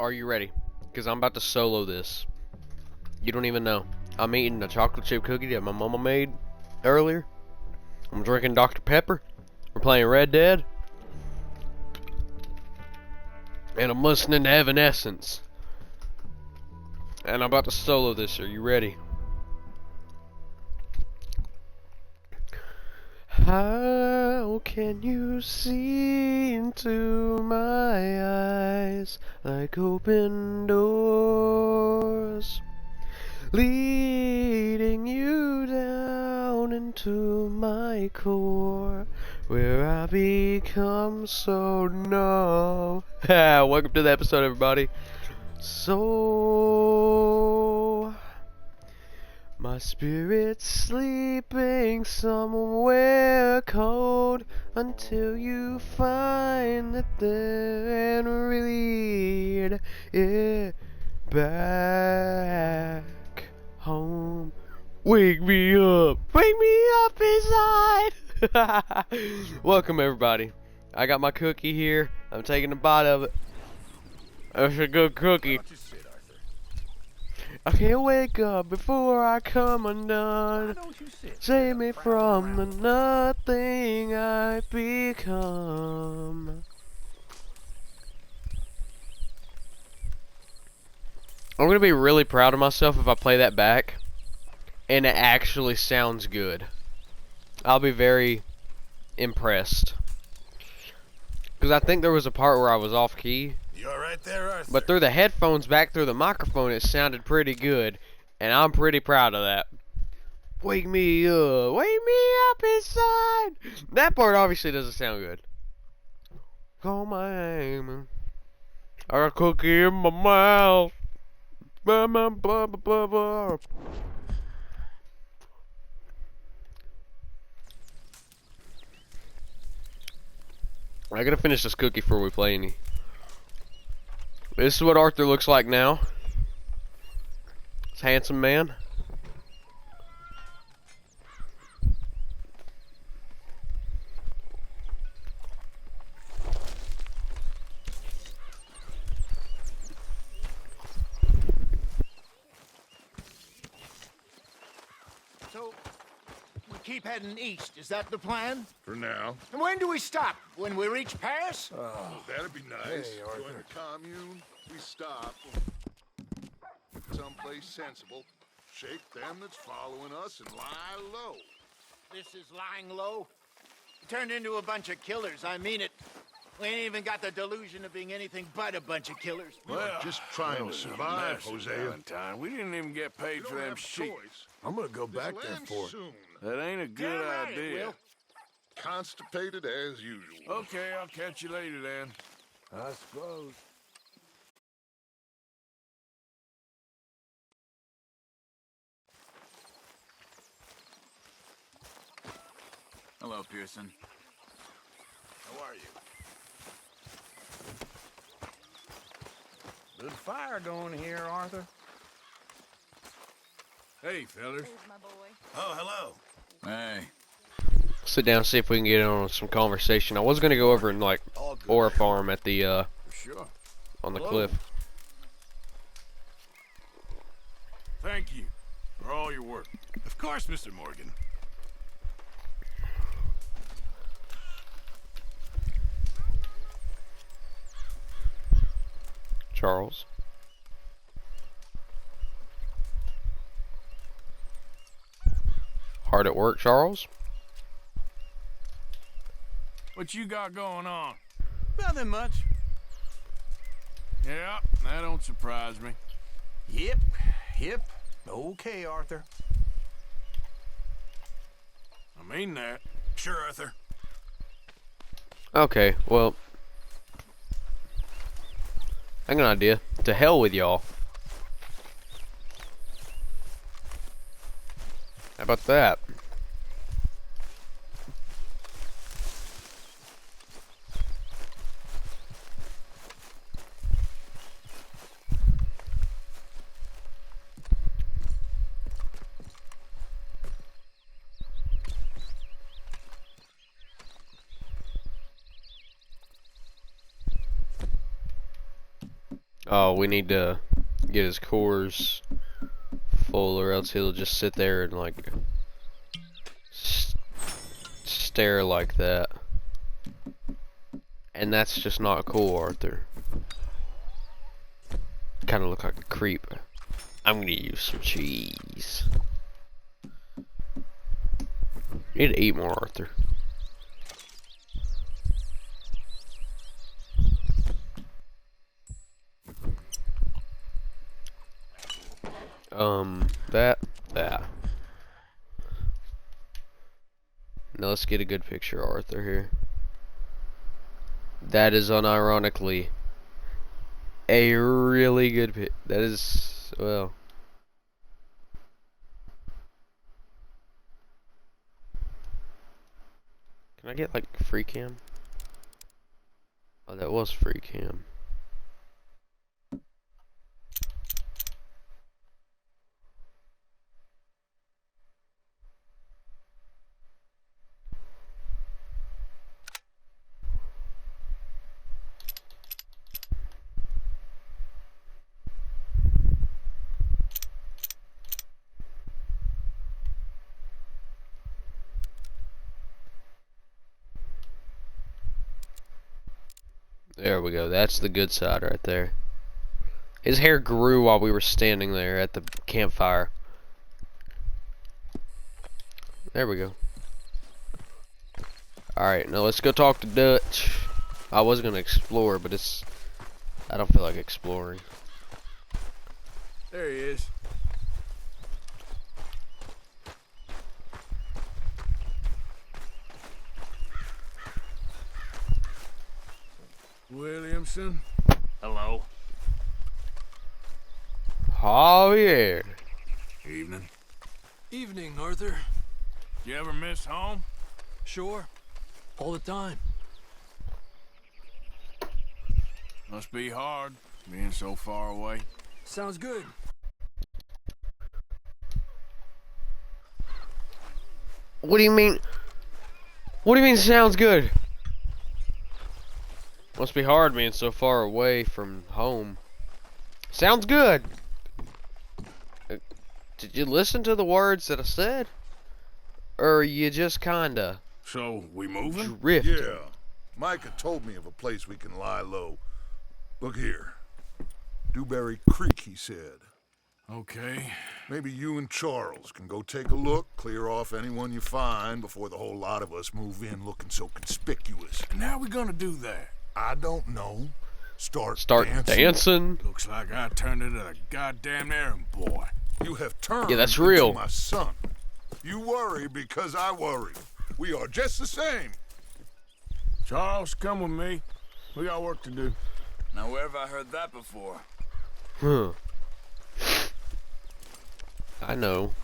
Are you ready? Because I'm about to solo this. You don't even know. I'm eating a chocolate chip cookie that my mama made earlier. I'm drinking Dr. Pepper. We're playing Red Dead. And I'm listening to Evanescence. And I'm about to solo this. Are you ready? How can you see into my eyes like open doors, leading you down into my core, where I become so numb? Welcome to the episode, everybody. So my spirit's sleeping somewhere cold until you find the thread and lead it back home. Wake me up inside. Welcome, everybody. I got my cookie here. I'm taking a bite of it. It's a good cookie. I can't wake up before I come undone. Save me from the nothing I become. I'm gonna be really proud of myself if I play that back and it actually sounds good. I'll be very impressed. Because I think there was a part where I was off key. You all right there, Arthur? But through the headphones back through the microphone it sounded pretty good. And I'm pretty proud of that. Wake me up inside. That part obviously doesn't sound good. Call my name. I got a cookie in my mouth. Blah, blah, blah, blah, blah. I gotta finish this cookie before we play any. This is what Arthur looks like now. This handsome man. So, we keep heading east. Is that the plan? For now. And when do we stop? When we reach Paris? Oh, that'd be nice. Hey, Join Arthur. a commune, we stop. Someplace sensible. Shake them that's following us and lie low. This is lying low. We turned into a bunch of killers. I mean it. We ain't even got the delusion of being anything but a bunch of killers. Well, just trying to survive, Hosea. Valentine. We didn't even get paid You for don't them have a sheep. choice. I'm gonna go back This there lands for it. soon. That ain't a good Damn right it idea. will. Constipated as usual. Okay, I'll catch you later then. I suppose. Hello, Pearson. How are you? Good fire going here, Arthur. Hey, fellers. My boy. Oh, hello. Hey. Sit down and see if we can get on some conversation. I was gonna go over and like ore farm at the Sure. on the Hello. cliff. Thank you for all your work. Of course, Mr. Morgan. Charles. Hard at work, Charles? What you got going on? Nothing much. Yeah, that don't surprise me. Yep. Okay, Arthur. I mean that. Sure, Arthur. Okay, well, I got an idea. To hell with y'all. How about that? Oh, we need to get his cores full, or else he'll just sit there and like stare like that. And that's just not cool, Arthur. Kind of look like a creep. I'm gonna use some cheese. You need to eat more, Arthur. That. Now let's get a good picture of Arthur here. That is unironically a really good pic. That is, well. Can I get like free cam? Oh, that was free cam. There we go. That's the good side right there. His hair grew while we were standing there at the campfire. There we go. Alright, now let's go talk to Dutch. I was gonna explore, but I don't feel like exploring. There he is. Williamson. Hello. Javier. Evening. Evening, Arthur. You ever miss home? Sure. All the time. Must be hard, being so far away. Sounds good. What do you mean? What do you mean sounds good? Must be hard being so far away from home. Sounds good. Did you listen to the words that I said? Or you just kinda So, we moving? drifting? Yeah. Micah told me of a place we can lie low. Look here. Dewberry Creek, he said. Okay. Maybe you and Charles can go take a look, clear off anyone you find before the whole lot of us move in looking so conspicuous. And how we gonna do that? I don't know. Start dancing. Looks like I turned into a goddamn errand boy. You have turned Yeah, that's into real. my son. You worry because I worry. We are just the same. Charles, come with me. We got work to do. Now where have I heard that before? Huh. I know.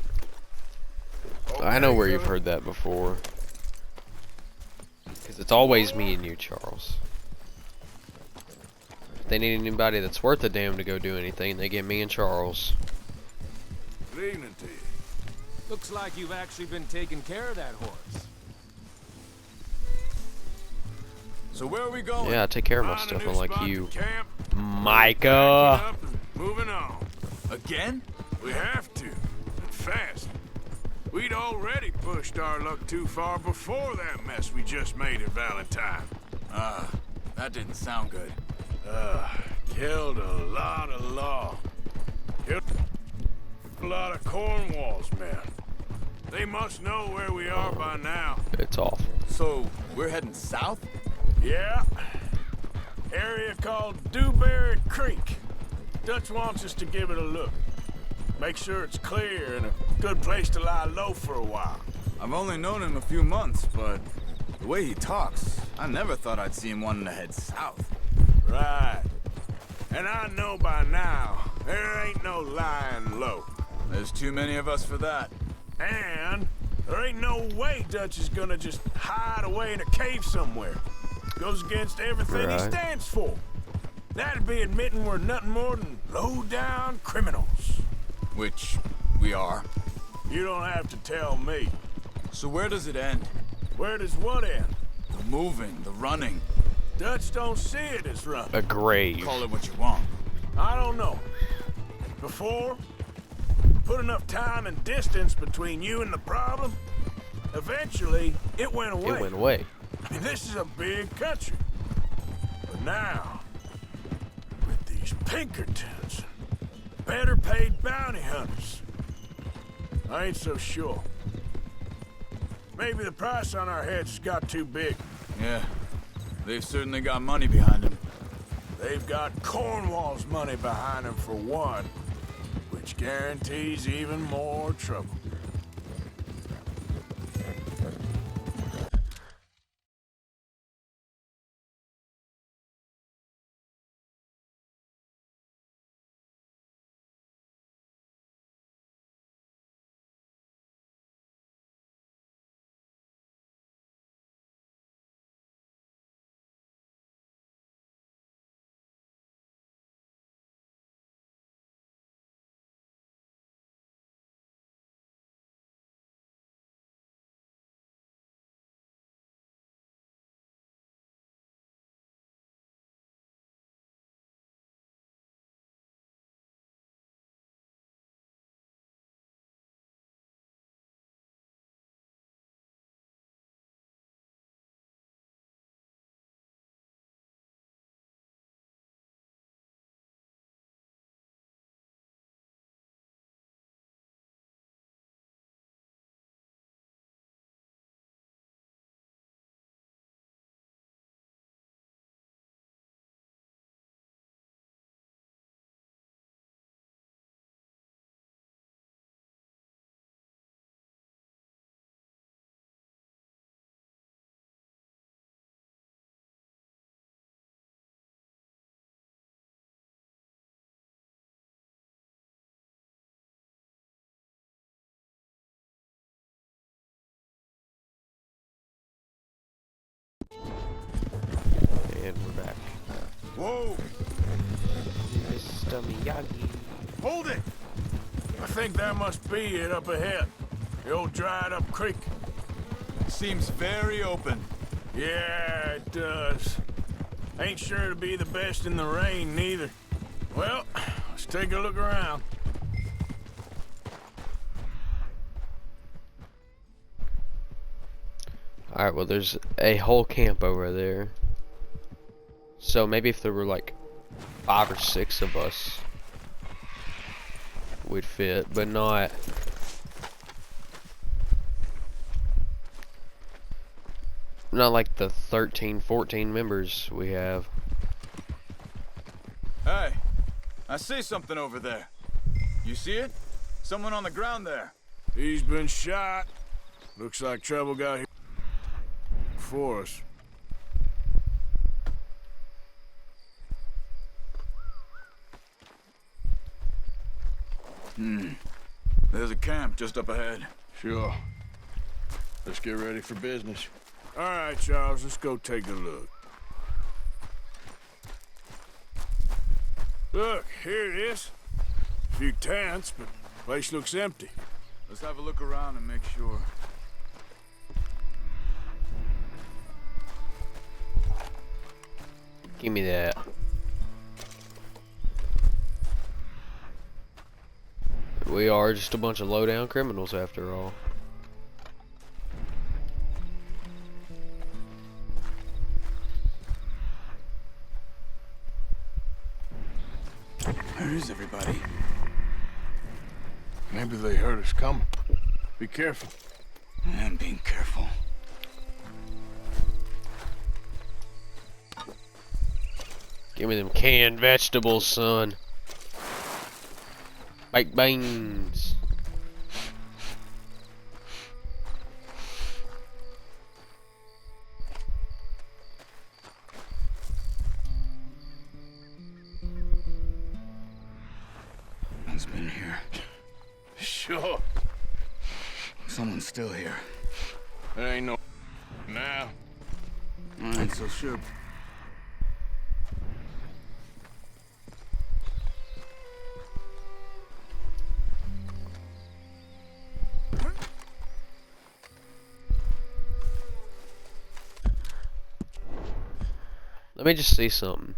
I know where you've heard that before. Because it's always me and you, Charles. If they need anybody that's worth a damn to go do anything, they get me and Charles. Good evening to you. Looks like you've actually been taking care of that horse. So where are we going? Yeah, I take care of my Find a stuff, new unlike spot you. to camp, Micah! up and moving on. Again? We have to. And fast. We'd already pushed our luck too far before that mess we just made at Valentine. That didn't sound good. Killed a lot of law. Killed a lot of Cornwall's men. They must know where we are by now. It's awful. So, we're heading south? Yeah. Area called Dewberry Creek. Dutch wants us to give it a look. Make sure it's clear and a good place to lie low for a while. I've only known him a few months, but the way he talks, I never thought I'd see him wanting to head south. Right. And I know by now, there ain't no lying low. There's too many of us for that. And there ain't no way Dutch is gonna just hide away in a cave somewhere. Goes against everything he Right. stands for. That'd be admitting we're nothing more than low-down criminals. Which we are. You don't have to tell me. So where does it end? Where does what end? The moving, the running. Dutch don't see it as run. A grave. Call it what you want. I don't know. Before, put enough time and distance between you and the problem, eventually it went away. It went away. I mean, this is a big country. But now, with these Pinkertons, better paid bounty hunters, I ain't so sure. Maybe the price on our heads got too big. Yeah, they've certainly got money behind them. They've got Cornwall's money behind them for one, which guarantees even more trouble. And we're back. Whoa! Mr. Miyagi. Hold it! I think that must be it up ahead. The old dried up creek. Seems very open. Yeah, it does. Ain't sure to be the best in the rain, neither. Well, let's take a look around. Alright, well there's a whole camp over there. So maybe if there were like 5 or 6 of us, we'd fit, but not like the 13, 14 members we have. Hey, I see something over there. You see it? Someone on the ground there. He's been shot. Looks like trouble got here for us. There's a camp just up ahead. Sure. Let's get ready for business. All right, Charles, let's go take a look. Look, here it is. A few tents, but the place looks empty. Let's have a look around and make sure. Give me that. We are just a bunch of low-down criminals after all. Where is everybody? Maybe they heard us coming. Be careful. I'm being careful. Give me them canned vegetables, son. Baked beans. Someone's been here. Sure. Someone's still here. There ain't no now. I ain't so sure. Let me just see something.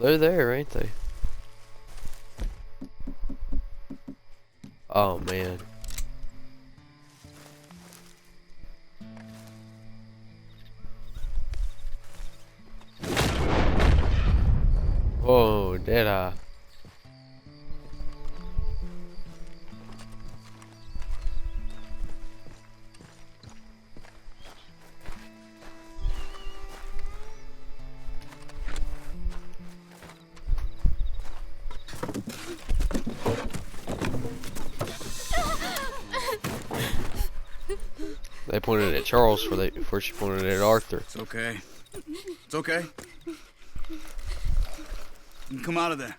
They're there, ain't they? Oh man. Whoa, did I? They pointed at Charles before she pointed at Arthur. It's okay. It's okay. You can come out of there.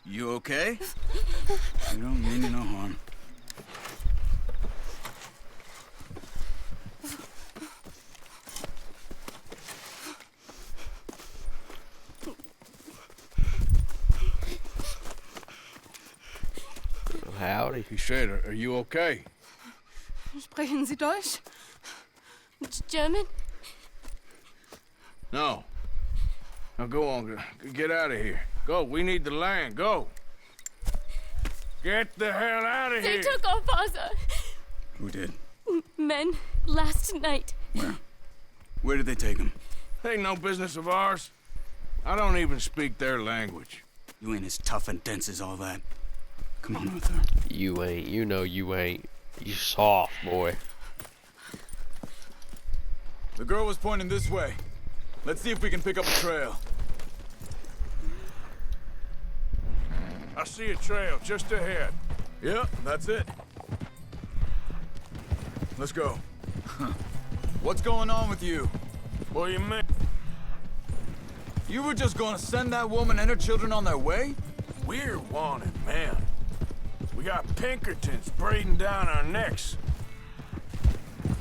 You okay? You don't mean you no harm. Howdy. He said, are you okay? Sprechen Sie Deutsch? German? No. Now go on, get out of here. Go, we need the land, go. Get the hell out of They here. took our father. Who did? Men, last night. Where? Where did they take him? Ain't no business of ours. I don't even speak their language. You ain't as tough and dense as all that. Come on, Arthur. You ain't. You know you ain't. You soft, boy. The girl was pointing this way. Let's see if we can pick up a trail. I see a trail just ahead. Yep, that's it. Let's go. What's going on with you? What do you mean? You were just gonna send that woman and her children on their way? We're wanted, man. We got Pinkertons breathing down our necks.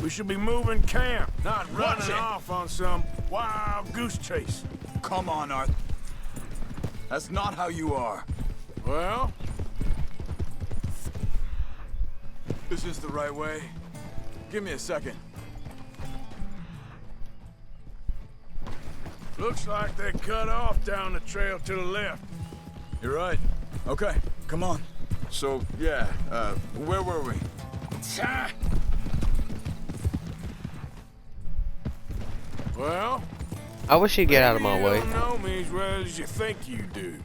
We should be moving camp, not running off on some wild goose chase. Come on, Arthur. That's not how you are. Well, Is this the right way? Give me a second. looks like they cut off down the trail to the left. You're right. Okay, come on. So, yeah, where were we? Ah. Well, I wish he'd get out of my maybe way. you don't know me as well as you think you do.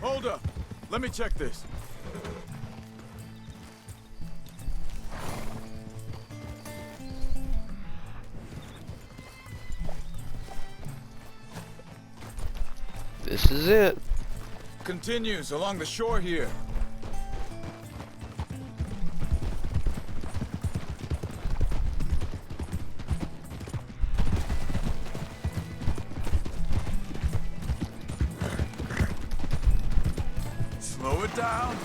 Hold up. Let me check this. This is it. Continues along the shore here. Slow it down.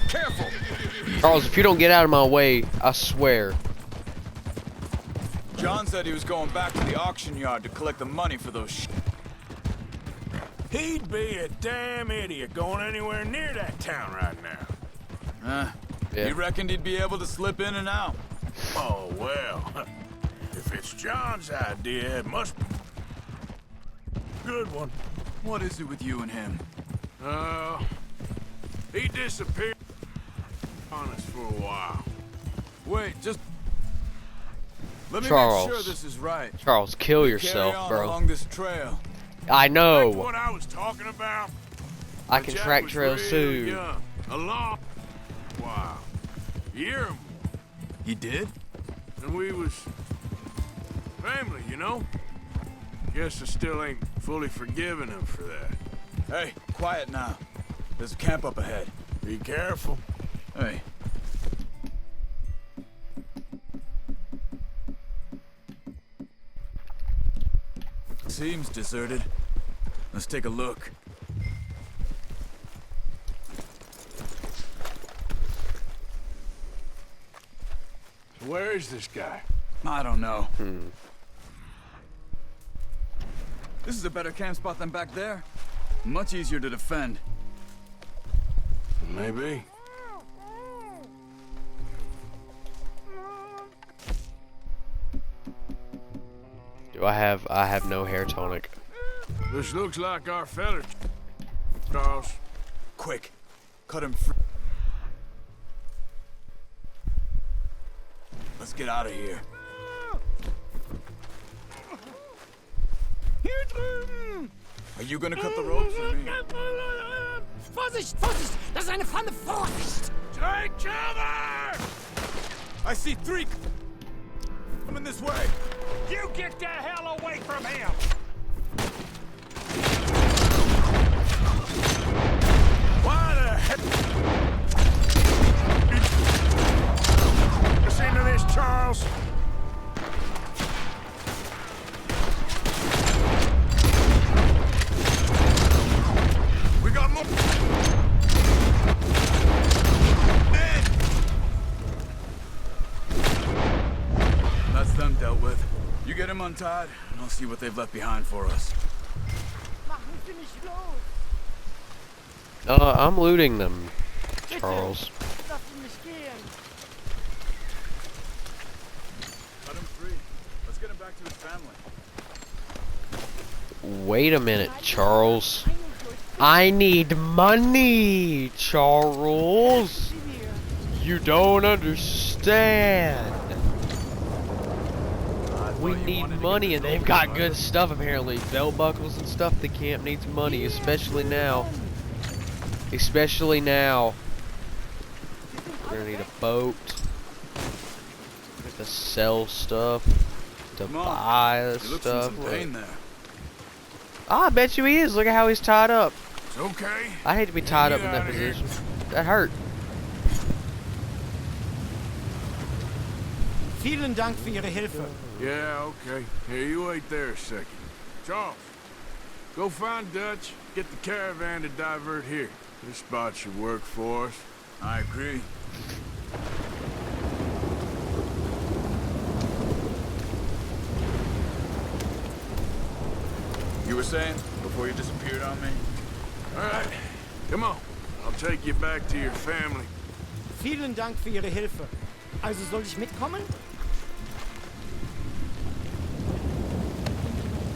Careful. Charles, if you don't get out of my way, I swear. John said he was going back to the auction yard to collect the money for those He'd be a damn idiot going anywhere near that town right now. Yeah. He reckoned he'd be able to slip in and out. Oh, well. If it's John's idea, it must be a good one. What is it with you and him? He disappeared on us for a while. Wait, just... Let me Charles. make sure this is right. Charles, kill Carry yourself, on bro. along this trail. I That's know. what I was talking about. I But can Jack track was trails real too. young, a long while. Year or more. He did? And we was family, you know? Guess I still ain't fully forgiven him for that. Hey, quiet now. There's a camp up ahead. Be careful. Hey. Seems deserted. Let's take a look. Where is this guy? I don't know. This is a better camp spot than back there. Much easier to defend. Maybe. I have no hair tonic. This looks like our fella, Charles. Quick, cut him free. Let's get out of here. Hier drüben! Are you gonna cut the ropes for me? Vorsicht, Vorsicht! Das ist eine Pfanne! Vorsicht! Take cover! I see 3 coming this way. You get the hell away from him! Why the heck? Listen to this, Charles. We got more. That's them dealt with. You get him untied, and I'll see what they've left behind for us. Machen Sie mich los! I'm looting them, Charles. Lassen mich gehen! Cut him free. Let's get him back to his family. Wait a minute, Charles. I need money, Charles. You don't understand. We need money, and they've got good stuff apparently. Belt buckles and stuff. The camp needs money, especially now. Especially now. We're gonna need a boat. We have to sell stuff. To Come on. buy the He looks in stuff. some pain there. Ah, I bet you he is. Look at how he's tied up. It's okay. I hate to be tied up in Get that outta here. position. That hurt. Vielen Dank für Ihre Hilfe. Yeah, okay. Here, you wait there a second. Charles, go find Dutch. Get the caravan to divert here. This spot should work for us. I agree. You were saying before you disappeared on me? All right, come on. I'll take you back to your family. Vielen Dank für Ihre Hilfe. Also soll ich mitkommen?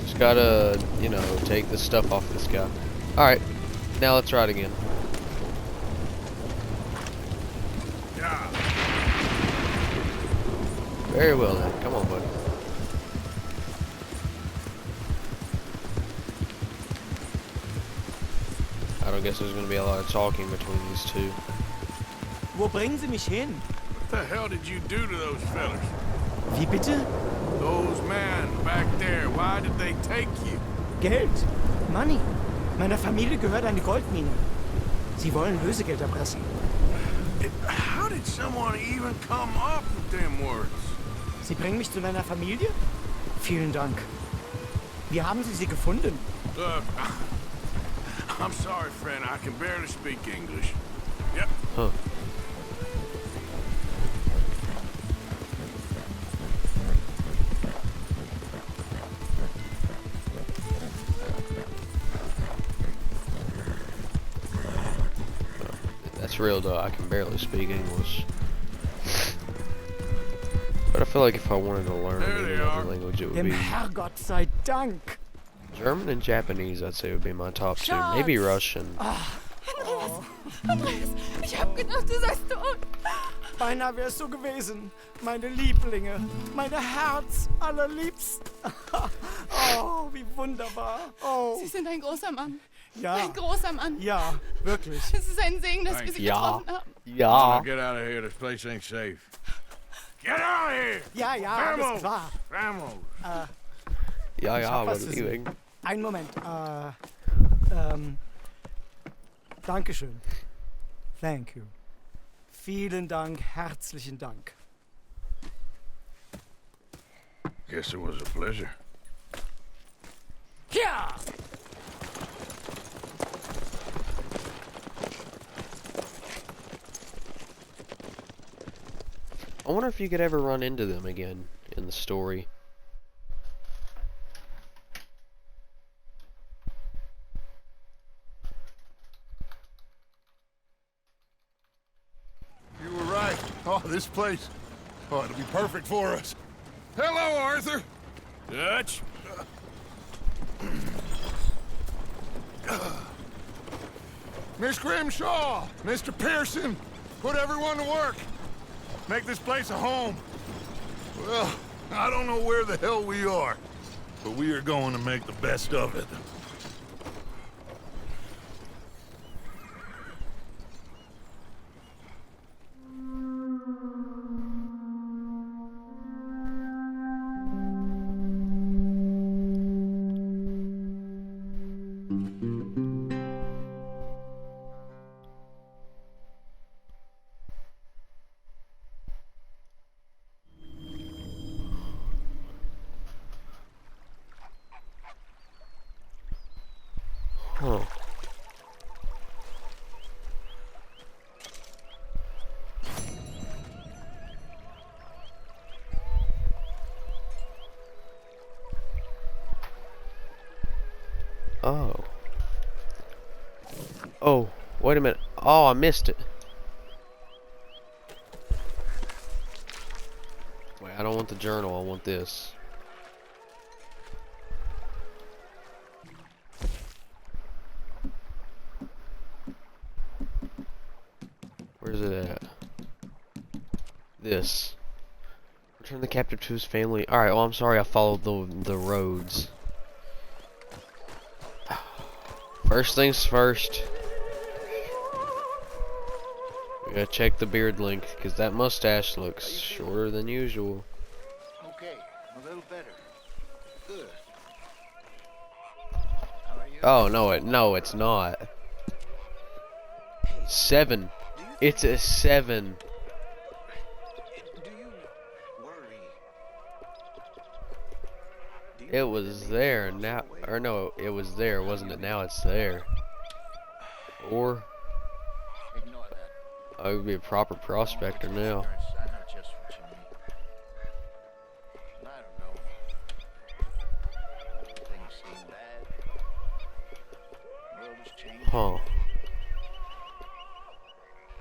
Just gotta, you know, take the stuff off this guy. Alright, now let's ride again. Yeah. Very well then. Come on, buddy. I don't guess there's gonna be a lot of talking between these two. Wo bringen Sie mich hin? What the hell did you do to those fellas? Wie bitte? Those men back there, why did they take you? Geld. Money. Meiner Familie gehört eine Goldmine. Sie wollen Lösegeld erpressen. How did someone even come up with them words? Sie bringen mich zu meiner Familie? Vielen Dank. Wie haben Sie sie gefunden? Look, I'm sorry, friend. I can barely speak English. Yep. Huh. That's real though, I can barely speak English. But I feel like if I wanted to learn There any they are. other language, it would Dem be Herrgott sei Dank. German and Japanese, I'd say would be my top two. Maybe Schatz. Russian. Andreas, Andreas, ich hab gedacht, du seist tot. Beinahe wär's so gewesen. Meine Lieblinge. Meine Herz allerliebst. Oh, wie wunderbar. Oh, Sie sind ein großer Mann. ja. Ein großer Mann. Ja, wirklich. Es ist ein Segen, dass wir Sie Ja. getroffen haben. Ja. Get out of here. This place ain't safe. Get out of here! Ja, ja, alles Vamos! klar. Vamos! Ja, Ich ja, hab aber was für Sie. leaving. Einen Moment. Dankeschön. Thank you. Vielen Dank, herzlichen Dank. Guess it was a pleasure. Ja! I wonder if you could ever run into them again in the story. You were right. Oh, this place. Oh, it'll be perfect for us. Hello, Arthur. Dutch, Miss Grimshaw, Mr. Pearson, put everyone to work. Make this place a home. Well, I don't know where the hell we are, but we are going to make the best of it. Huh. Oh. Oh, wait a minute. Oh, I missed it. Wait, I don't want the journal. I want this. Where's it at? This. Return the captive to his family. Alright, well, I'm sorry I followed the roads. First things first. We gotta check the beard length, because that mustache looks shorter than usual. Okay, a little better. Good. Oh, no, it's not. 7. It's a 7. Do you worry? It was there now, or no, it was there, wasn't it? Now it's there. Or Ignore that. I would be a proper prospector now. I know just what you mean. I don't know. Things seem bad. The world has changed. Huh.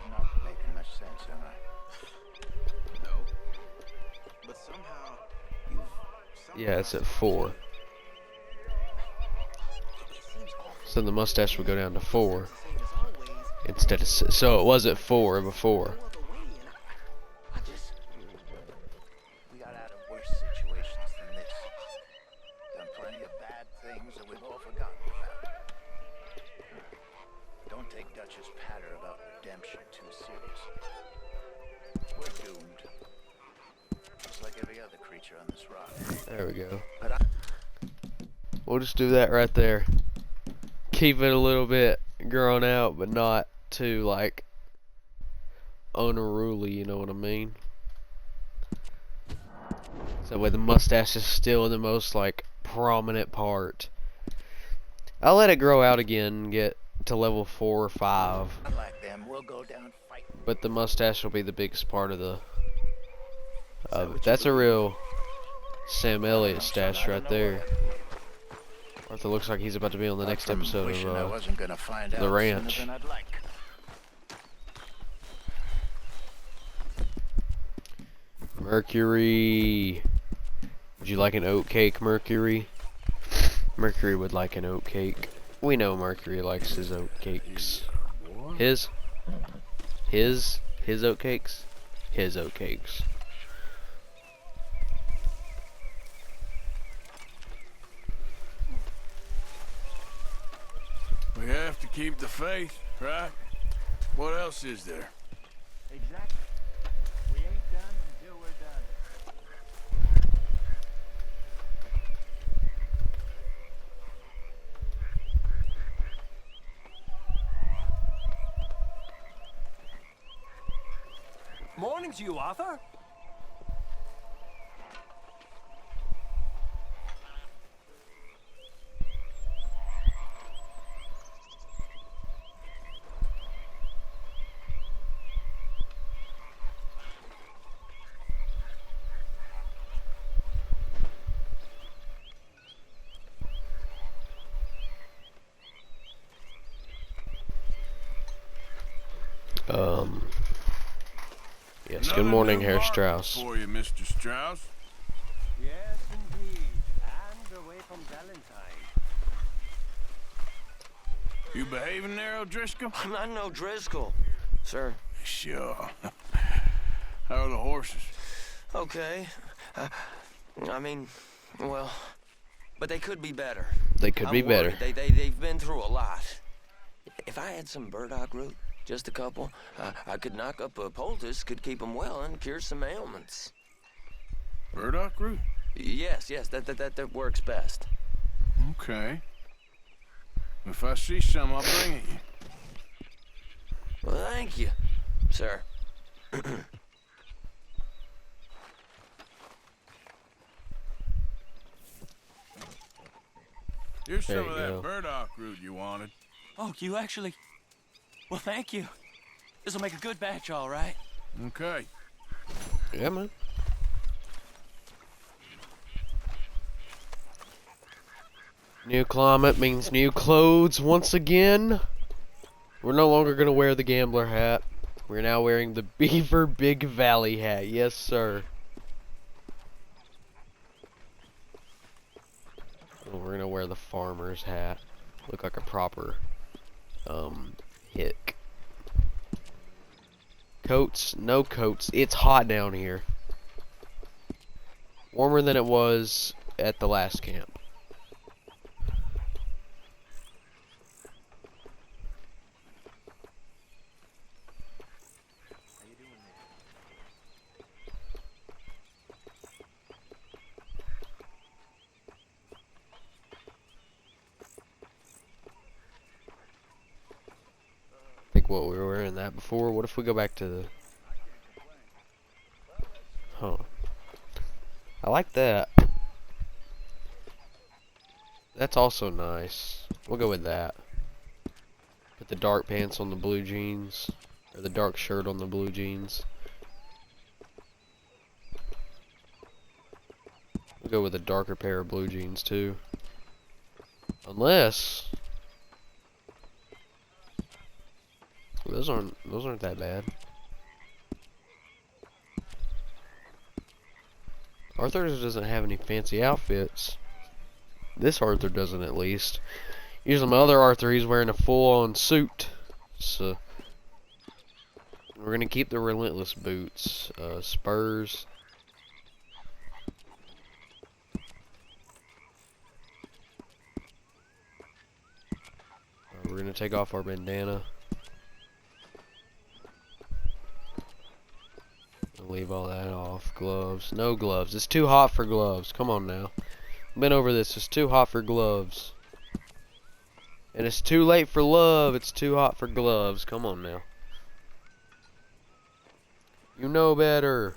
I'm not making much sense, am I? No. But somehow, Yeah, it's at 4. So the mustache would go down to 4 instead of 6. So it was at 4 before. We got out of worse situations than this. Done plenty of bad things that we've all forgotten about. Don't take Dutch's patter about redemption too serious. We're doomed. Just like every other creature on this rock. There we go. But We'll just do that right there. Keep it a little bit grown out, but not too, like, unruly, you know what I mean? So that way the mustache is still the most, like, prominent part. I'll let it grow out again and get to level 4 or 5. unlike them, we'll go down fighting. But the mustache will be the biggest part of the... that's a real Sam Elliott stash right there. Arthur looks like he's about to be on the next episode Wishing I of wasn't gonna find The out Ranch. sooner than I'd like. Mercury. Would you like an oat cake, Mercury? Mercury would like an oat cake. We know Mercury likes his oat cakes. His oat cakes? His oat cakes. We have to keep the faith, right? What else is there? Exactly. We ain't done until we're done. Morning to you, Arthur. Yes, good morning, Herr Strauss. For you, Mr. Strauss. Yes, indeed. And away from Valentine. You behaving there, O'Driscoll? I'm not no Driscoll, sir. Sure. How are the horses? Okay. I mean, well, but they could be better. They could be better. They've been through a lot. If I had some burdock root, just a couple, I could knock up a poultice, could keep them well and cure some ailments. Burdock root? Yes, that works best. Okay. If I see some, I'll bring it you. Well, thank you, sir. Here's There some you of that go. burdock root you wanted. Oh, you actually... Well, thank you. This'll make a good batch, all right. Okay. Yeah, man. New climate means new clothes once again. We're no longer going to wear the gambler hat. We're now wearing the Beaver Big Valley hat. Yes, sir. We're going to wear the farmer's hat. Look like a proper hick. Coats, no coats. It's hot down here. Warmer than it was at the last camp. I think what we were wearing that before. What if we go back to the... Huh. I like that. That's also nice. We'll go with that. Put the dark pants on the blue jeans. Or the dark shirt on the blue jeans. We'll go with a darker pair of blue jeans too. Unless... Those aren't that bad. Arthur doesn't have any fancy outfits. This Arthur doesn't, at least. Usually my other Arthur, he's wearing a full-on suit. So we're gonna keep the relentless boots, spurs. We're gonna take off our bandana. Leave all that off. Gloves. No gloves. It's too hot for gloves. Come on now. Been over this. It's too hot for gloves. And it's too late for love. It's too hot for gloves. Come on now. You know better.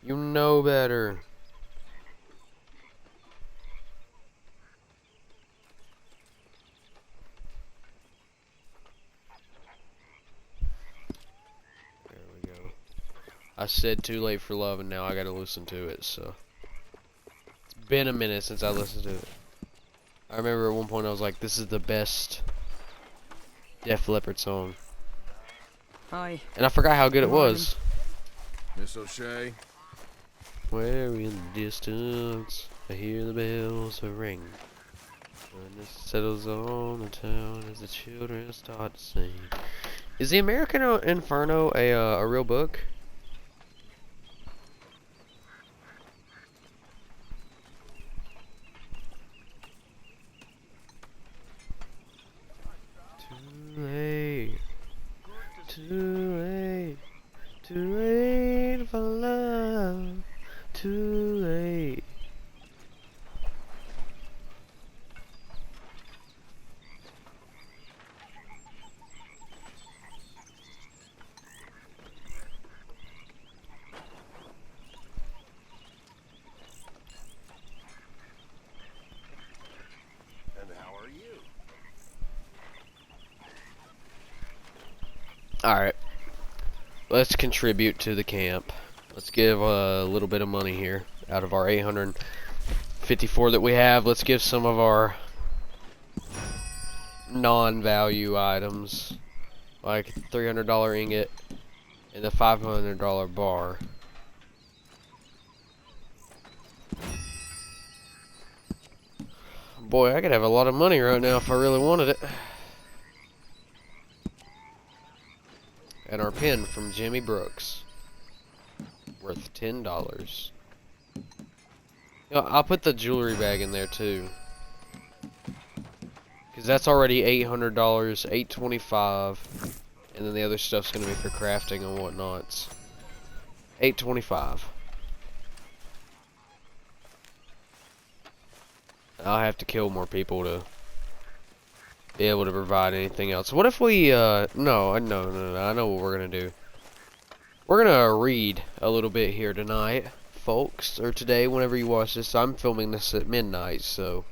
You know better. I said too late for love, and now I gotta listen to it, so. It's been a minute since I listened to it. I remember at one point I was like, this is the best Def Leppard song. Hi. And I forgot how good it was. Miss O'Shea? Where in the distance, I hear the bells ring. When it settles on the town as the children start to sing. Is the American Inferno a real book? Too late for love, too late. And how are you? Alright. Let's contribute to the camp. Let's give a little bit of money here. Out of our 854 that we have, let's give some of our non-value items. Like $300 ingot and the $500 bar. Boy, I could have a lot of money right now if I really wanted it. And our pin from Jimmy Brooks. Worth $10. You know, I'll put the jewelry bag in there too. Because that's already $800, $825. And then the other stuff's going to be for crafting and whatnots. $825. I'll have to kill more people to be able to provide anything else. What if we, no, I know what we're going to do. We're going to read a little bit here tonight, folks, or today, whenever you watch this. I'm filming this at midnight, so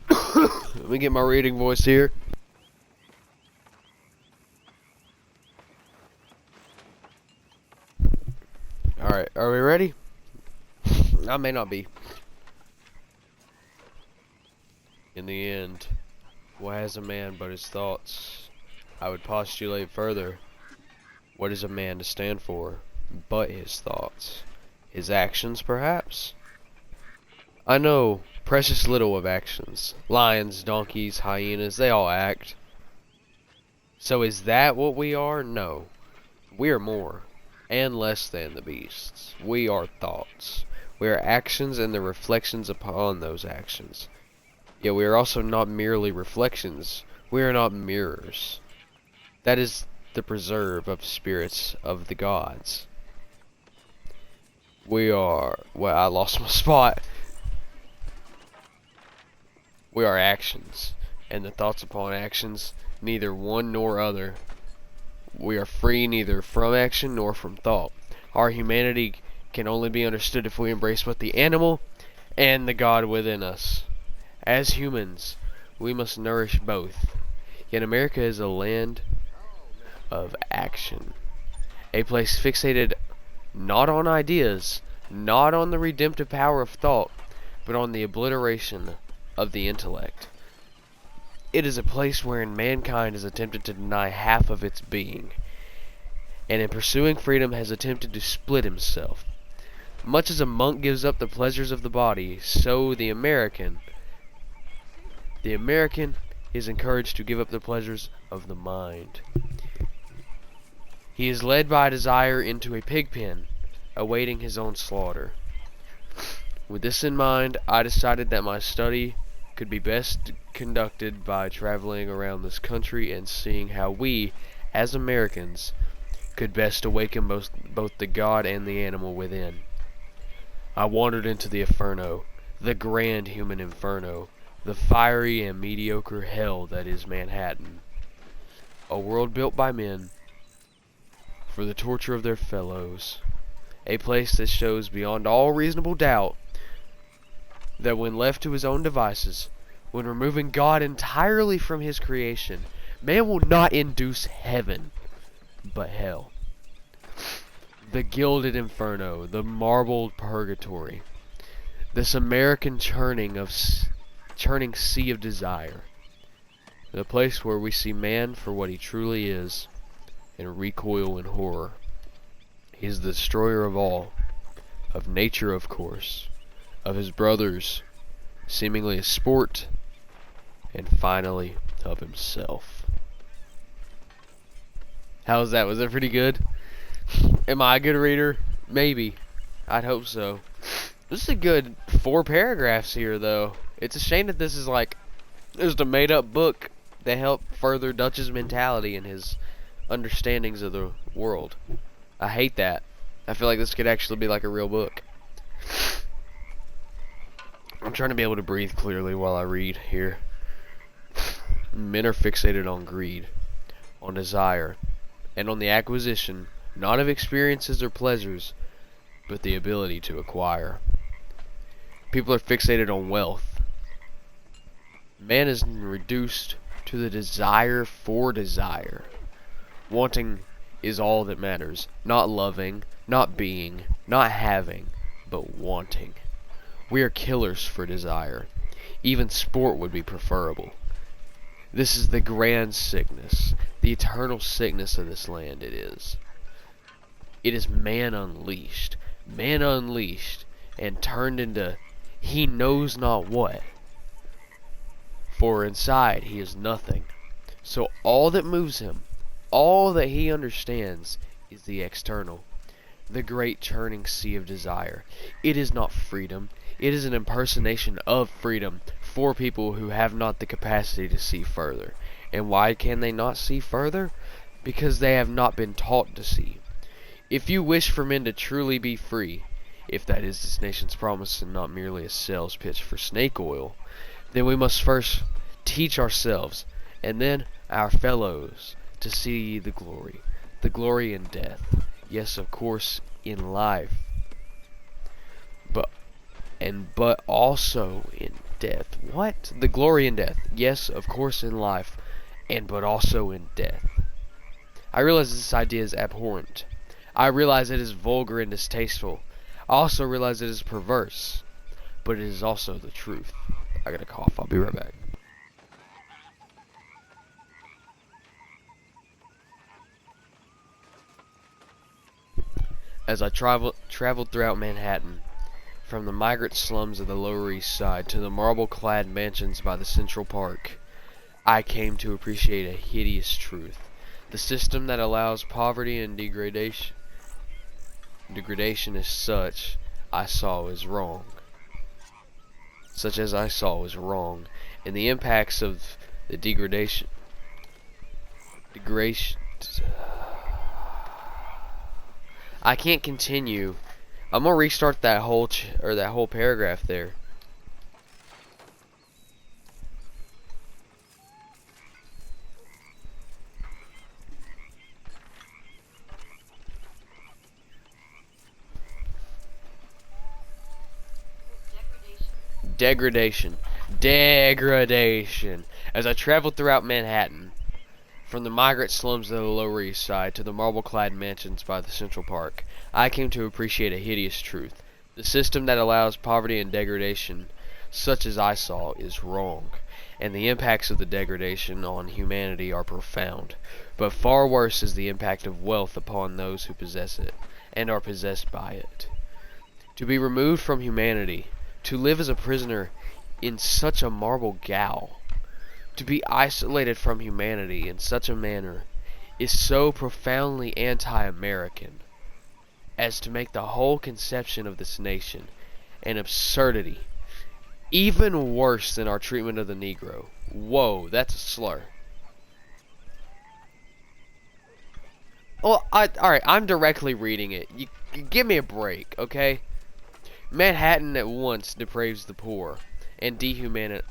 let me get my reading voice here. Alright, are we ready? I may not be. In the end, what has a man but his thoughts? I would postulate further. What is a man to stand for but his thoughts? His actions, perhaps? I know precious little of actions. Lions, donkeys, hyenas, they all act. So is that what we are? No. We are more and less than the beasts. We are thoughts. We are actions and the reflections upon those actions. Yet we are also not merely reflections. We are not mirrors. That is the preserve of spirits of the gods. We are... well, I lost my spot. We are actions, and the thoughts upon actions, neither one nor other. We are free neither from action nor from thought. Our humanity can only be understood if we embrace both the animal and the God within us. As humans, we must nourish both. Yet America is a land of action. A place fixated not on ideas, not on the redemptive power of thought, but on the obliteration of the intellect. It is a place wherein mankind has attempted to deny half of its being, and in pursuing freedom has attempted to split himself. Much as a monk gives up the pleasures of the body, so the American is encouraged to give up the pleasures of the mind. He is led by a desire into a pig pen, awaiting his own slaughter. With this in mind, I decided that my study could be best conducted by traveling around this country and seeing how we, as Americans, could best awaken both the God and the animal within. I wandered into the inferno, the grand human inferno, the fiery and mediocre hell that is Manhattan. A world built by men for the torture of their fellows. A place that shows beyond all reasonable doubt that when left to his own devices, when removing God entirely from his creation, man will not induce heaven, but hell. The gilded inferno, the marbled purgatory, this American churning sea of desire, the place where we see man for what he truly is, and recoil in horror. He is the destroyer of all, of nature of course, of his brothers, seemingly a sport, and finally of himself. How's that? Was that pretty good? Am I a good reader? Maybe. I'd hope so. This is a good 4 paragraphs here, though. It's a shame that this is like just a made-up book that helped further Dutch's mentality and his understandings of the world. I hate that. I feel like this could actually be like a real book. I'm trying to be able to breathe clearly while I read here. Men are fixated on greed, on desire, and on the acquisition, not of experiences or pleasures, but the ability to acquire. People are fixated on wealth. Man is reduced to the desire for desire. Wanting is all that matters. Not loving, not being, not having, but wanting. We are killers for desire. Even sport would be preferable. This is the grand sickness, the eternal sickness of this land, it is. It is man unleashed and turned into he knows not what. for inside he is nothing. So all that moves him, all that he understands, is the external, the great churning sea of desire. It is not freedom. It is an impersonation of freedom for people who have not the capacity to see further. And why can they not see further? Because they have not been taught to see. If you wish for men to truly be free, if that is this nation's promise and not merely a sales pitch for snake oil, then we must first teach ourselves, and then our fellows, to see the glory in death. Yes, of course, in life, but also in death. What? The glory in death. Yes, of course, in life, but also in death. I realize this idea is abhorrent. I realize it is vulgar and distasteful. I also realize it is perverse, but it is also the truth. I gotta cough. I'll be right back. As I traveled throughout Manhattan, from the migrant slums of the Lower East Side to the marble-clad mansions by the Central Park, I came to appreciate a hideous truth. The system that allows poverty and degradation is such I saw is wrong. Such as I saw was wrong, and the impacts of the degradation. I can't continue. I'm gonna restart that whole paragraph there. Degradation. As I traveled throughout Manhattan, from the migrant slums of the Lower East Side to the marble-clad mansions by the Central Park, I came to appreciate a hideous truth. The system that allows poverty and degradation, such as I saw, is wrong, and the impacts of the degradation on humanity are profound. But far worse is the impact of wealth upon those who possess it, and are possessed by it. To be removed from humanity, to live as a prisoner in such a marble gaol, to be isolated from humanity in such a manner, is so profoundly anti-American as to make the whole conception of this nation an absurdity, even worse than our treatment of the Negro. Whoa, that's a slur. Well, alright, I'm directly reading it. You give me a break, okay? Manhattan at once depraves the poor and dehumanizes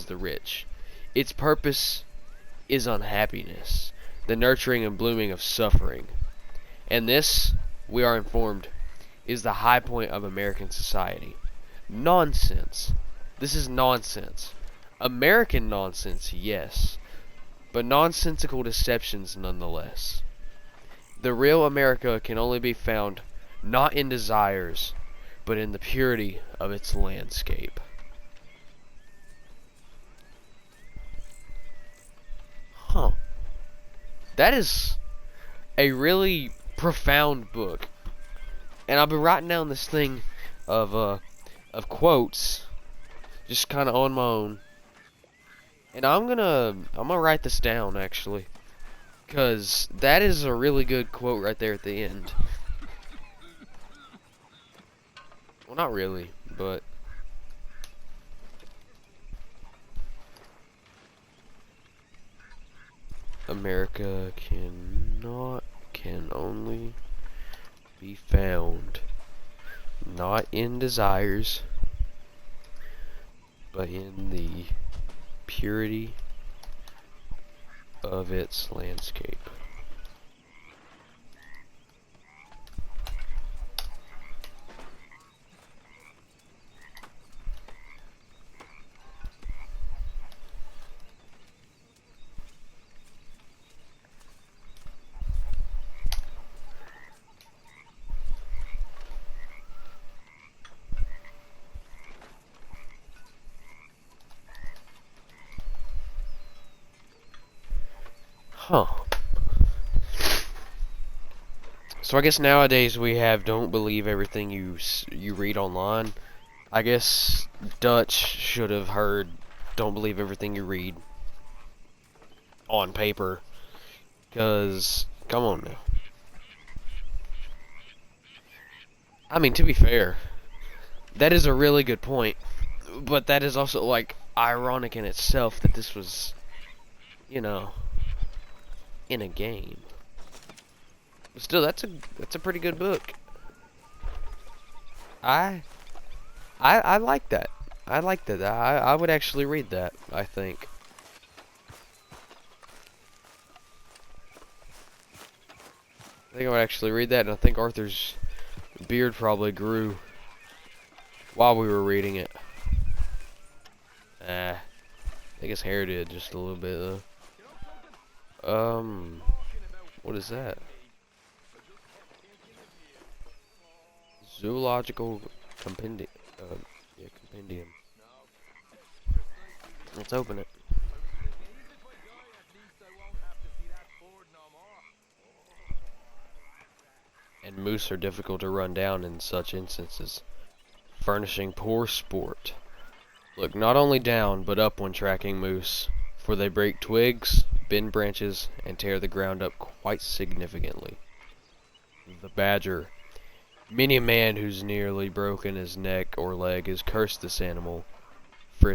the rich. Its purpose is unhappiness, the nurturing and blooming of suffering. And this, we are informed, is the high point of American society. Nonsense. This is nonsense. American nonsense, yes, but nonsensical deceptions nonetheless. The real America can only be found not in desires, but in the purity of its landscape. Huh. That is a really profound book. And I've been writing down this thing of quotes just kind of on my own. And I'm gonna write this down actually, cuz that is a really good quote right there at the end. Well, not really, but America can only be found not in desires, but in the purity of its landscape. Huh. So I guess nowadays we have don't believe everything you read online. I guess Dutch should have heard don't believe everything you read on paper. Because, come on now. I mean, to be fair, that is a really good point. But that is also, like, ironic in itself that this was, you know, in a game. But still, that's a pretty good book. I like that. I like that. I would actually read that, I think. I think I would actually read that, and I think Arthur's beard probably grew while we were reading it. I think his hair did just a little bit though. What is that? Zoological compendium. Yeah, compendium. Let's open it. And moose are difficult to run down in such instances, furnishing poor sport. Look not only down, but up when tracking moose, for they break twigs, bend branches, and tear the ground up quite significantly. The badger. Many a man who's nearly broken his neck or leg has cursed this animal, for in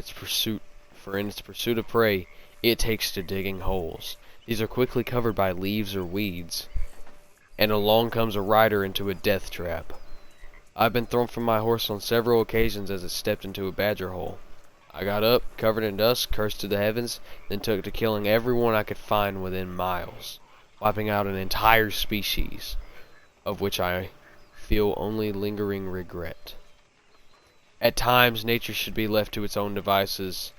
its pursuit of prey, it takes to digging holes. These are quickly covered by leaves or weeds, and along comes a rider into a death trap. I've been thrown from my horse on several occasions as it stepped into a badger hole. I got up, covered in dust, cursed to the heavens, then took to killing everyone I could find within miles, wiping out an entire species, of which I feel only lingering regret. At times, nature should be left to its own devices,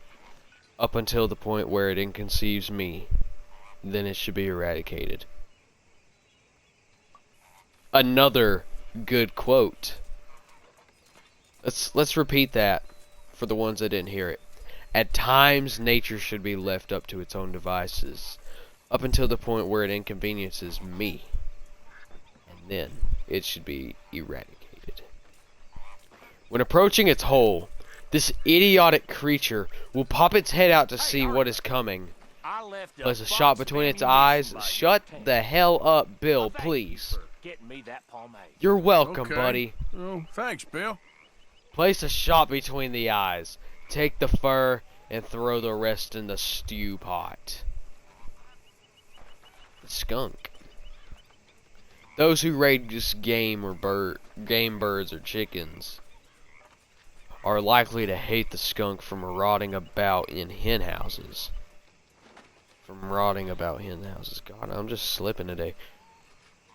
up until the point where it inconceives me. Then it should be eradicated. Another good quote. Let's repeat that for the ones that didn't hear it. At times, nature should be left up to its own devices, up until the point where it inconveniences me. And then it should be eradicated. When approaching its hole, this idiotic creature will pop its head out to see what is coming. Place a shot between its eyes. Shut the hell up, Bill, please. You're welcome, buddy. Oh, thanks, Bill. Place a shot between the eyes. Take the fur and throw the rest in the stew pot. The skunk. Those who raid just game birds or chickens are likely to hate the skunk from rotting about in hen houses. God, I'm just slipping today.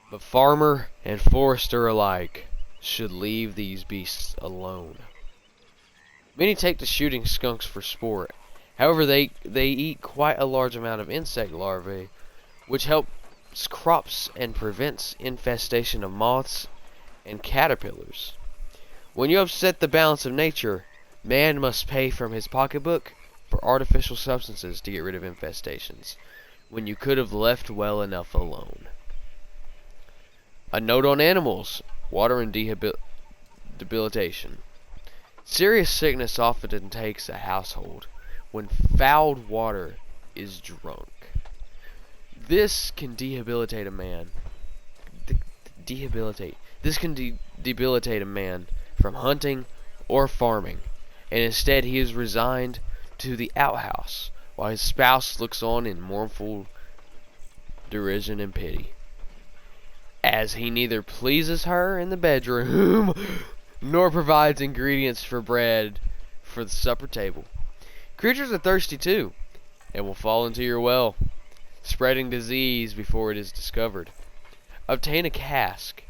But farmer and forester alike should leave these beasts alone. Many take to shooting skunks for sport. However, they eat quite a large amount of insect larvae, which helps crops and prevents infestation of moths and caterpillars. When you upset the balance of nature, man must pay from his pocketbook for artificial substances to get rid of infestations, when you could have left well enough alone. A note on animals, water and debilitation. Serious sickness often takes a household when fouled water is drunk. This can debilitate a man. This can debilitate a man from hunting or farming, and instead he is resigned to the outhouse while his spouse looks on in mournful derision and pity, as he neither pleases her in the bedroom nor provides ingredients for bread for the supper table. Creatures are thirsty too, and will fall into your well, spreading disease before it is discovered. Obtain a cask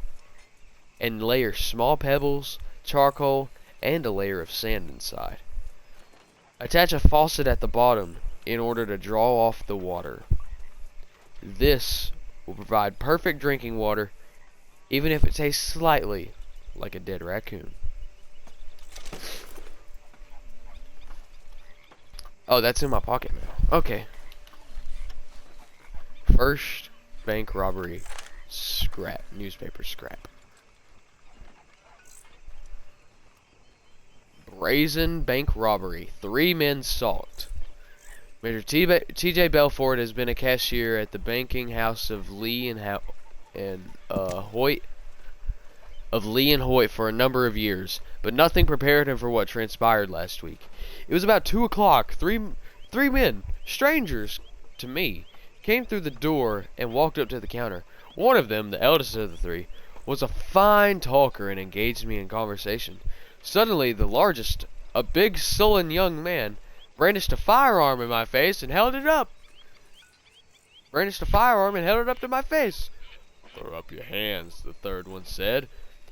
and layer small pebbles, charcoal, and a layer of sand inside. Attach a faucet at the bottom in order to draw off the water. This will provide perfect drinking water, even if it tastes slightly like a dead raccoon. Oh, that's in my pocket now. Okay. First bank robbery scrap. Newspaper scrap. Brazen bank robbery. 3 men sought. Major T.J. Belfort has been a cashier at the banking house of Lee and Hoyt for a number of years, but nothing prepared him for what transpired last week. It was about 2 o'clock. Three men, strangers to me, came through the door and walked up to the counter. One of them, the eldest of the three, was a fine talker and engaged me in conversation. Suddenly, the largest, a big, sullen young man, brandished a firearm in my face and held it up. Brandished a firearm and held it up to my face. "Throw up your hands," the third one said,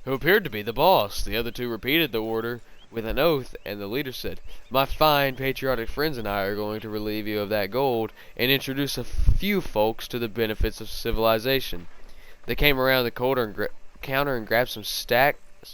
who appeared to be the boss. The other two repeated the order with an oath, and the leader said, "My fine patriotic friends and I are going to relieve you of that gold and introduce a few folks to the benefits of civilization." They came around the counter and grabbed some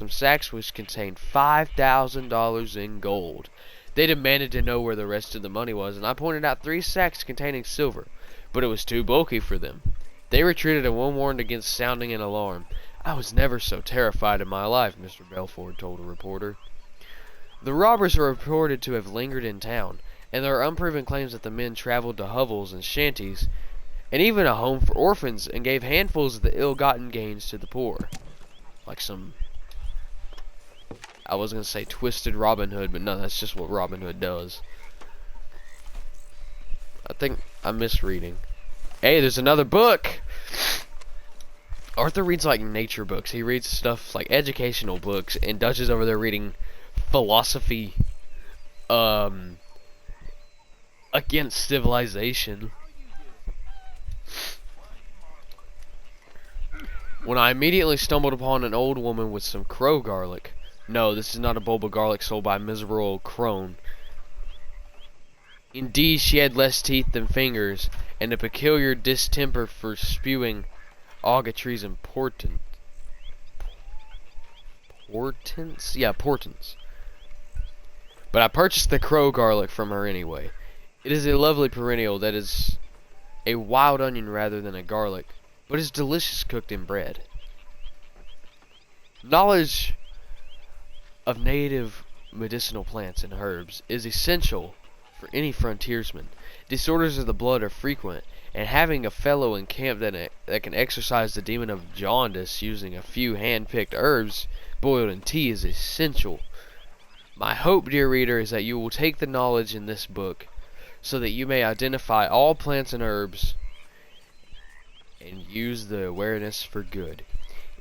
sacks which contained $5,000 in gold. They demanded to know where the rest of the money was, and I pointed out 3 sacks containing silver, but it was too bulky for them. They retreated and one warned against sounding an alarm. "I was never so terrified in my life," Mr. Belford told a reporter. The robbers are reported to have lingered in town, and there are unproven claims that the men traveled to hovels and shanties, and even a home for orphans, and gave handfuls of the ill-gotten gains to the poor. Like some, I was going to say twisted Robin Hood, but no, that's just what Robin Hood does. I think I'm misreading. Hey, there's another book! Arthur reads like nature books. He reads stuff like educational books, and Dutch is over there reading philosophy against civilization. When I immediately stumbled upon an old woman with some crow garlic. No, this is not a bulb of garlic sold by a miserable old crone. Indeed, she had less teeth than fingers, and a peculiar distemper for spewing augutries and portents. Portents. But I purchased the crow garlic from her anyway. It is a lovely perennial that is a wild onion rather than a garlic, but is delicious cooked in bread. Knowledge of native medicinal plants and herbs is essential for any frontiersman. Disorders of the blood are frequent, and having a fellow in camp that can exorcise the demon of jaundice using a few hand-picked herbs boiled in tea is essential. My hope, dear reader, is that you will take the knowledge in this book so that you may identify all plants and herbs and use the awareness for good.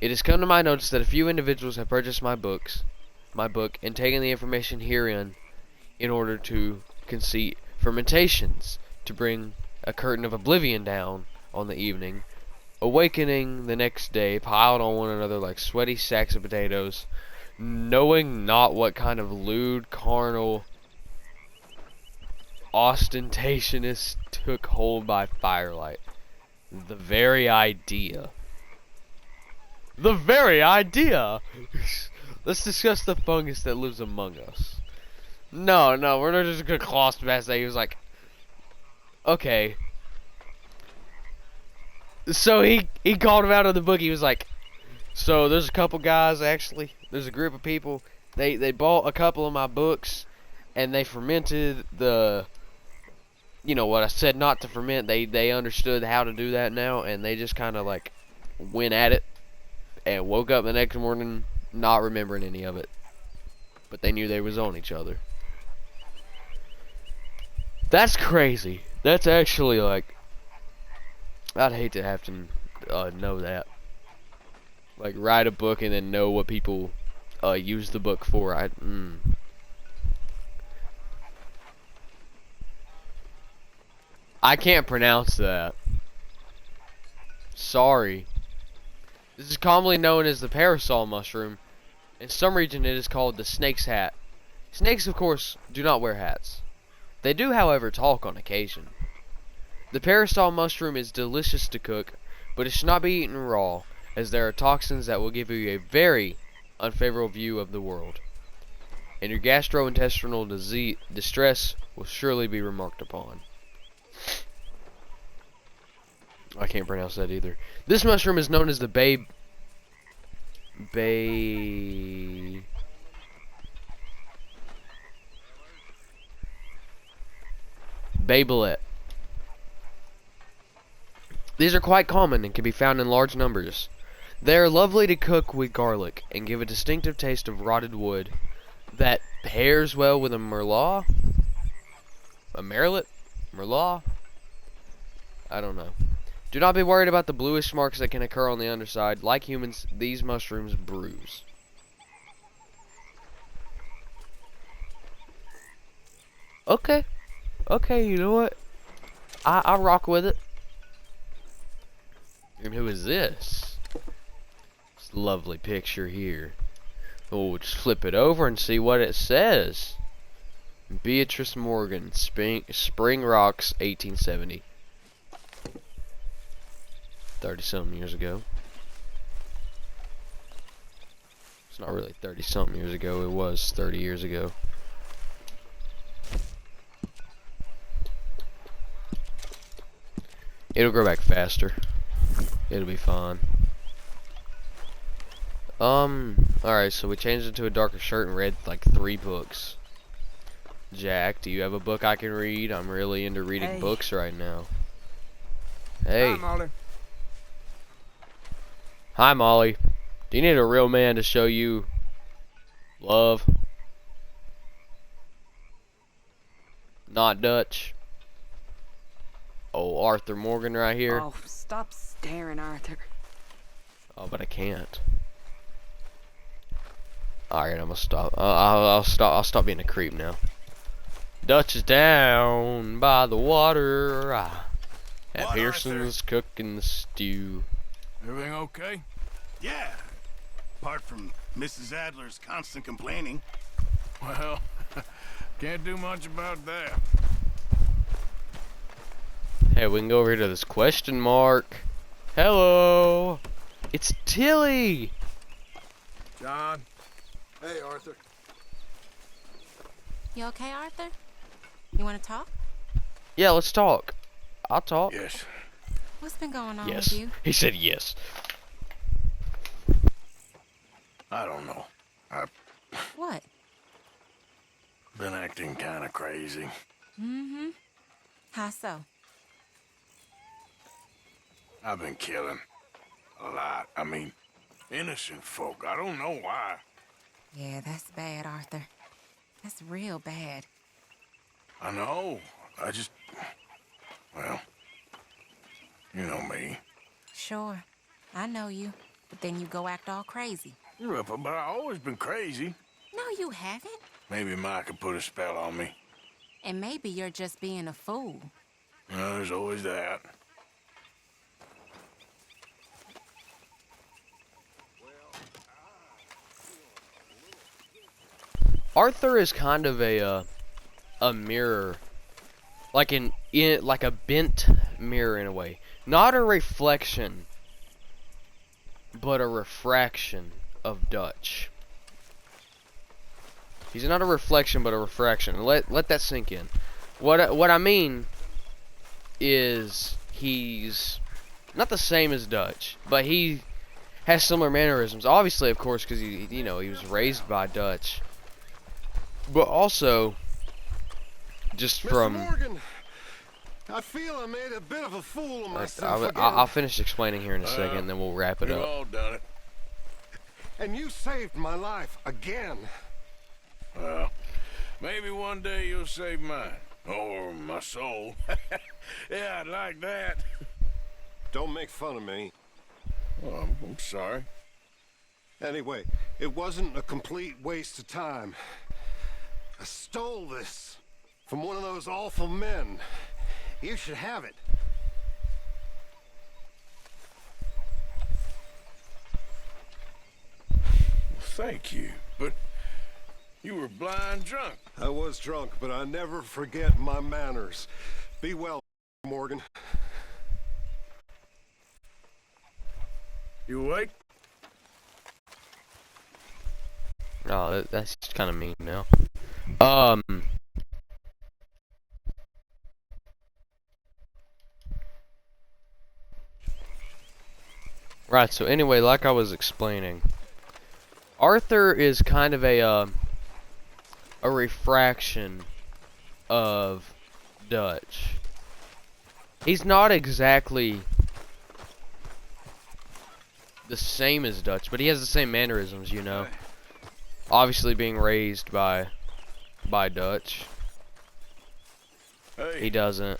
It has come to my notice that a few individuals have purchased my book and taken the information herein in order to conceit fermentations to bring a curtain of oblivion down on the evening, awakening the next day piled on one another like sweaty sacks of potatoes, knowing not what kind of lewd, carnal ostentationists took hold by firelight. The very idea. The very idea! Let's discuss the fungus that lives among us. No, we're not just gonna gloss past that. He was like, okay. So he called him out of the book. He was like, so there's a couple guys, actually. There's a group of people. They bought a couple of my books, and they fermented the, you know what I said not to ferment. They understood how to do that now, and they just kind of like went at it, and woke up the next morning not remembering any of it. But they knew they was on each other. That's crazy. That's actually like, I'd hate to have to know that. Like write a book and then know what people use the book for. I can't pronounce that. Sorry. This is commonly known as the parasol mushroom. In some region it is called the snake's hat. Snakes, of course, do not wear hats. They do, however, talk on occasion. The parasol mushroom is delicious to cook, but it should not be eaten raw, as there are toxins that will give you a very unfavorable view of the world, and your gastrointestinal distress will surely be remarked upon. I can't pronounce that either. This mushroom is known as the Babelette. These are quite common and can be found in large numbers. They are lovely to cook with garlic and give a distinctive taste of rotted wood that pairs well with a merlot. A merlet? Merlot? I don't know. Do not be worried about the bluish marks that can occur on the underside. Like humans, these mushrooms bruise. Okay. Okay, you know what? I rock with it. And who is this? This lovely picture here. Oh, just flip it over and see what it says. Beatrice Morgan, Spring Rocks, 1870. 30-something years ago. It's not really 30-something years ago. It was 30 years ago. It'll grow back faster. It'll be fine. Alright, so we changed into a darker shirt and read like 3 books. Jack, do you have a book I can read? I'm really into reading books right now. Hey. Hi, Molly. Hi, Molly. Do you need a real man to show you love? Not Dutch. Oh, Arthur Morgan right here. Oh, stop staring, Arthur. Oh, but I can't. Alright, I'm gonna stop. I'll stop being a creep now. Dutch is down by the water. And Pearson's cooking the stew. Everything okay? Yeah. Apart from Mrs. Adler's constant complaining. Well, can't do much about that. Hey, we can go over here to this question mark. Hello. It's Tilly. John. Hey, Arthur. You okay, Arthur? You want to talk? Yeah, let's talk. I'll talk. Yes. What's been going on Yes. with you? He said yes. I don't know. I've What? been acting kind of crazy. Mm-hmm. How so? I've been killing. A lot. I mean, innocent folk. I don't know why. Yeah, that's bad, Arthur. That's real bad. I know. I just... Well... You know me. Sure. I know you. But then you go act all crazy. But I've always been crazy. No, you haven't. Maybe Mike could put a spell on me. And maybe you're just being a fool. No, there's always that. Arthur is kind of a mirror, like like a bent mirror in a way, not a reflection, but a refraction of Dutch. He's not a reflection, but a refraction. Let that sink in. What I mean is he's not the same as Dutch, but he has similar mannerisms. Obviously, of course, because he was raised by Dutch. But also, just Mr. from... Morgan, I feel I made a bit of a fool of myself again. I'll finish explaining here in a second, and then we'll wrap it We've up. all done it. And you saved my life again. Well, maybe one day you'll save mine. Or my soul. Yeah, I'd like that. Don't make fun of me. Oh, I'm sorry. Anyway, it wasn't a complete waste of time. I stole this from one of those awful men. You should have it. Thank you, but you were blind drunk. I was drunk, but I never forget my manners. Be well, Morgan. You awake? Oh, that's kind of mean now. Right, so anyway, like I was explaining, Arthur is kind of a refraction of Dutch. He's not exactly the same as Dutch, but he has the same mannerisms, you know. Obviously being raised by Dutch. Hey. He doesn't.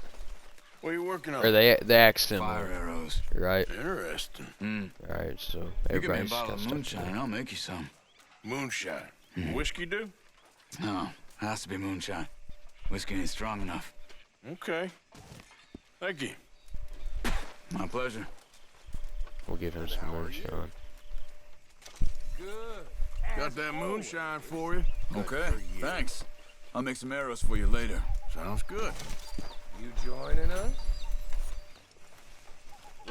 What are you working on? Or they act similar. Fire arrows. Right? Interesting. Alright, so You give me a everybody's bottle got of stuff moonshine, to do. I'll make you some. Moonshine. Whiskey do? No, has to be moonshine. Whiskey ain't strong enough. Okay. Thank you. My pleasure. We'll give him some moonshine. Got that moonshine for you. Okay, thanks. I'll make some arrows for you later. Sounds good. You joining us?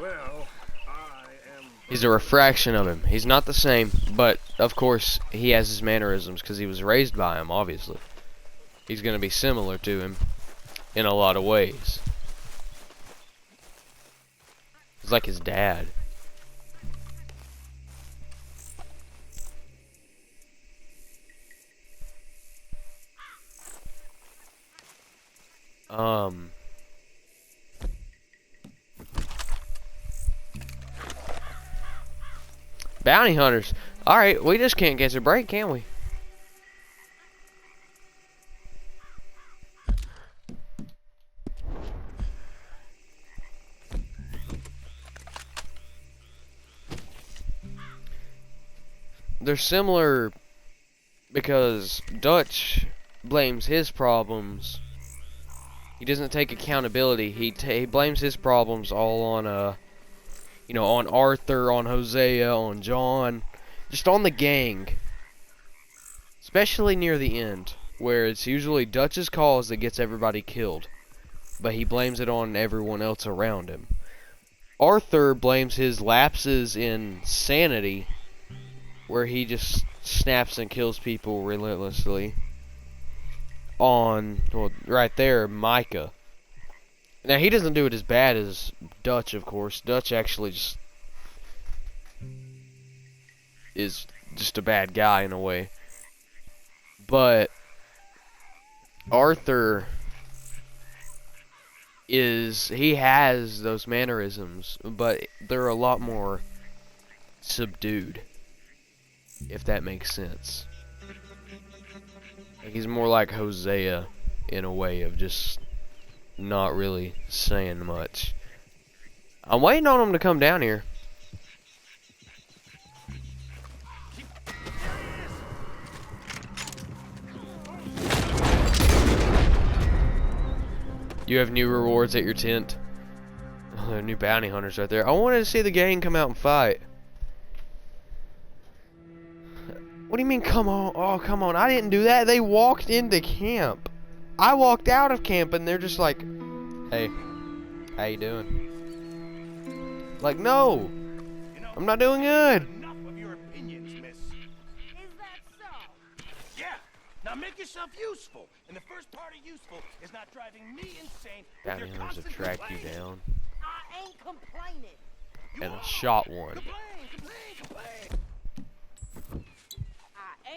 Well, I am... He's a refraction of him. He's not the same, but of course he has his mannerisms because he was raised by him, obviously. He's going to be similar to him in a lot of ways. He's like his dad. Bounty hunters. Alright, we just can't catch a break, can we? They're similar because Dutch blames his problems. He doesn't take accountability. He blames his problems all on you know, on Arthur, on Hosea, on John, just on the gang. Especially near the end, where it's usually Dutch's cause that gets everybody killed, but he blames it on everyone else around him. Arthur blames his lapses in sanity, where he just snaps and kills people relentlessly, on, well, right there, Micah. Now, he doesn't do it as bad as Dutch, of course. Dutch actually just is just a bad guy in a way. But Arthur he has those mannerisms, but they're a lot more subdued, if that makes sense. Like, he's more like Hosea in a way of just not really saying much. I'm waiting on him to come down here. You have new rewards at your tent. Oh, there are new bounty hunters right there. I wanted to see the gang come out and fight. What do you mean, come on? Oh, come on. I didn't do that. They walked into camp. I walked out of camp and they're just like, hey, how you doing? Like, no, I'm not doing good. Enough of your opinions, miss. Is that so? Yeah. Now make yourself useful. And the first part of useful is not driving me insane with Bounty your hunters constant have tracked you complaining. down. I ain't complaining. And I shot one. I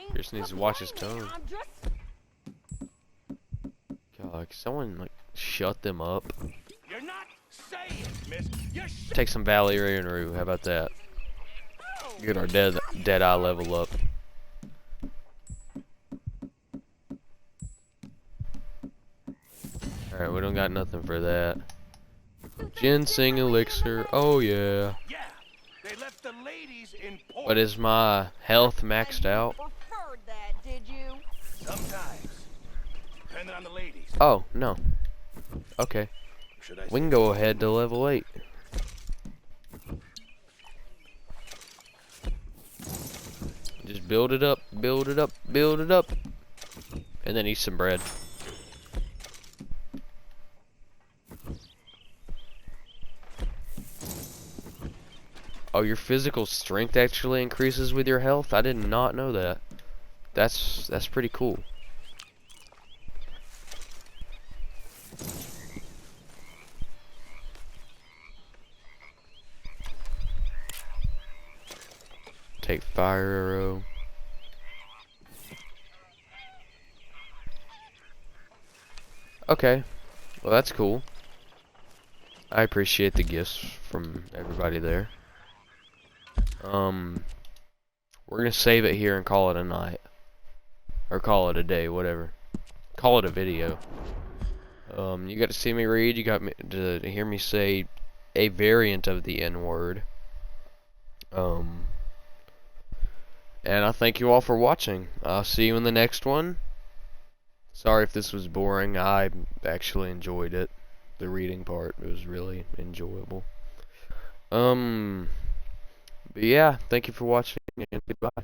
ain't Just needs to watch his complaining. tone. I'm just... God, can someone like shut them up? You're not saying, miss. You're Take some Valerian Rue. How about that? Get our dead eye level up. Alright, we don't got nothing for that. Ginseng elixir. Oh yeah. Yeah. They left the ladies in port. But is my health maxed out? preferred that, did you? Sometimes. Depending on the ladies. Oh, no. Okay. Should I We can go ahead to level 8. Just build it up, build it up, build it up. And then eat some bread. Oh, your physical strength actually increases with your health? I did not know that. That's pretty cool. Take fire arrow. Okay. Well, that's cool. I appreciate the gifts from everybody there. We're gonna save it here and call it a night. Or call it a day, whatever. Call it a video. You got to see me read, you got to hear me say a variant of the N-word. And I thank you all for watching. I'll see you in the next one. Sorry if this was boring. I actually enjoyed it. The reading part, it was really enjoyable. But yeah, thank you for watching and goodbye.